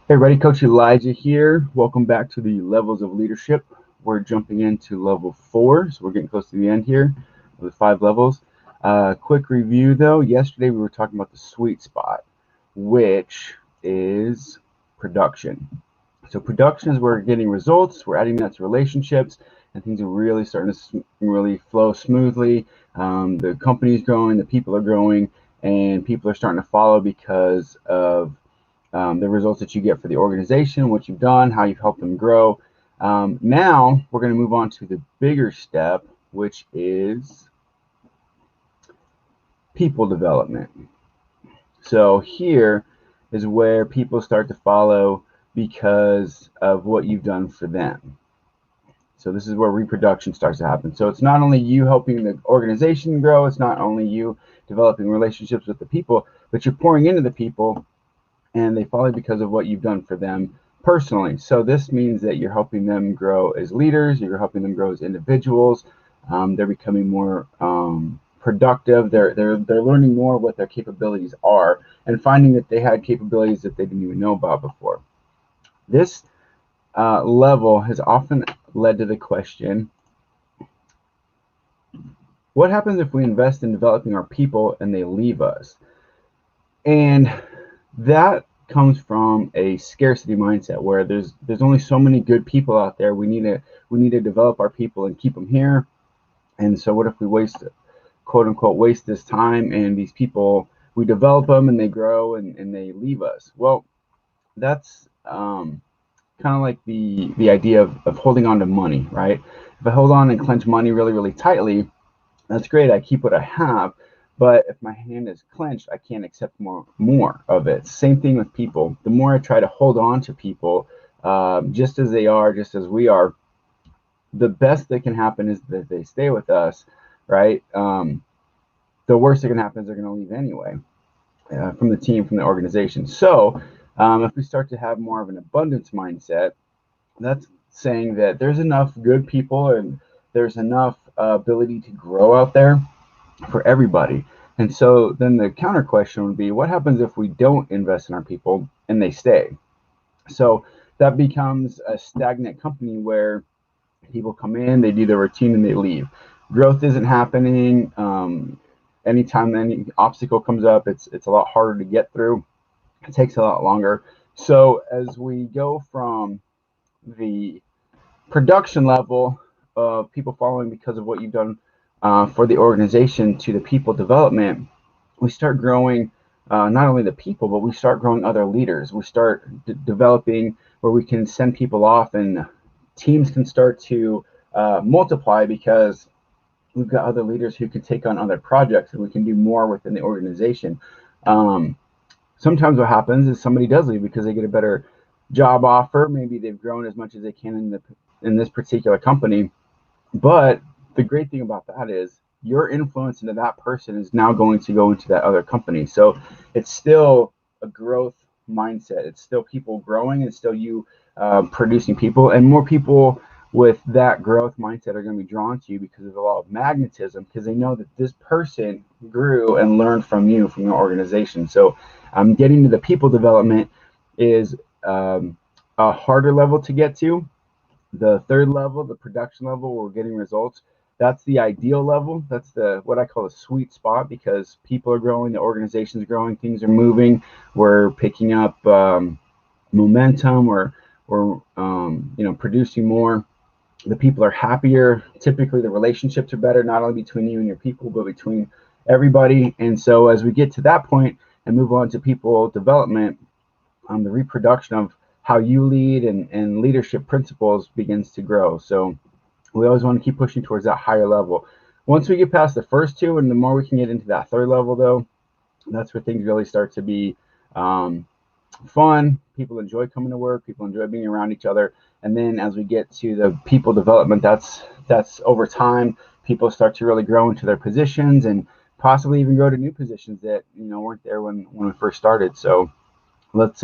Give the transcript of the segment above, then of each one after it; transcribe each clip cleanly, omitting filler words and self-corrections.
Hey everybody, Coach Elijah here. Welcome back to the Levels of Leadership. We're jumping into level 4, so we're getting close to the end here of the 5 levels. Quick review though, yesterday we were talking about the sweet spot, which is production. So production is where we're getting results, we're adding that to relationships, and things are really starting to really flow smoothly. The company's growing, the people are growing, and people are starting to follow because of the results that you get for the organization, what you've done, how you've helped them grow. Now we're going to move on to the bigger step, which is people development. So here is where people start to follow because of what you've done for them. So this is where reproduction starts to happen. So it's not only you helping the organization grow, it's not only you developing relationships with the people, but you're pouring into the people and they follow because of what you've done for them personally. So this means that you're helping them grow as leaders, you're helping them grow as individuals. They're becoming more productive. They're learning more what their capabilities are and finding that they had capabilities that they didn't even know about before. This level has often led to the question, what happens if we invest in developing our people and they leave us? And that comes from a scarcity mindset where there's only so many good people out there. We need to develop our people and keep them here. And so what if we quote unquote waste this time and these people, we develop them and they grow and they leave us? Well, that's kind of like the idea of holding on to money, right? If I hold on and clench money really tightly, that's great. I keep what I have. But if my hand is clenched, I can't accept more of it. Same thing with people. The more I try to hold on to people, just as they are, just as we are, the best that can happen is that they stay with us, right? The worst that can happen is they're going to leave anyway from the team, from the organization. So if we start to have more of an abundance mindset, that's saying that there's enough good people and there's enough ability to grow out there for everybody. And so then the counter question would be, what happens if we don't invest in our people and they stay? So that becomes a stagnant company where people come in, they do their routine, and they leave. Growth isn't happening. Anytime any obstacle comes up, it's a lot harder to get through. It takes a lot longer. So as we go from the production level of people following because of what you've done for the organization to the people development, we start growing not only the people, but we start growing other leaders. We start developing where we can send people off and teams can start to multiply because we've got other leaders who can take on other projects and we can do more within the organization. Sometimes what happens is somebody does leave because they get a better job offer. Maybe they've grown as much as they can in this particular company. But the great thing about that is your influence into that person is now going to go into that other company. So it's still a growth mindset. It's still people growing. It's still you producing people, and more people with that growth mindset are going to be drawn to you because there's a lot of magnetism because they know that this person grew and learned from you, from your organization. So getting to the people development is a harder level to get to. The third level, the production level, where we're getting results, that's the ideal level. That's the what I call a sweet spot because people are growing, the organization's growing, things are moving, we're picking up momentum, we're producing more. The people are happier. Typically, the relationships are better, not only between you and your people, but between everybody. And so, as we get to that point and move on to people development, the reproduction of how you lead and leadership principles begins to grow. So we always want to keep pushing towards that higher level. Once we get past the first two, and the more we can get into that third level, though, that's where things really start to be fun. People enjoy coming to work. People enjoy being around each other. And then as we get to the people development, that's over time. People start to really grow into their positions and possibly even grow to new positions that weren't there when we first started. So let's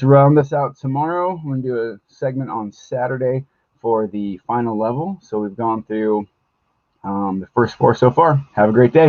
round this out tomorrow. We're gonna do a segment on Saturday for the final level. So we've gone through the first 4 so far. Have a great day.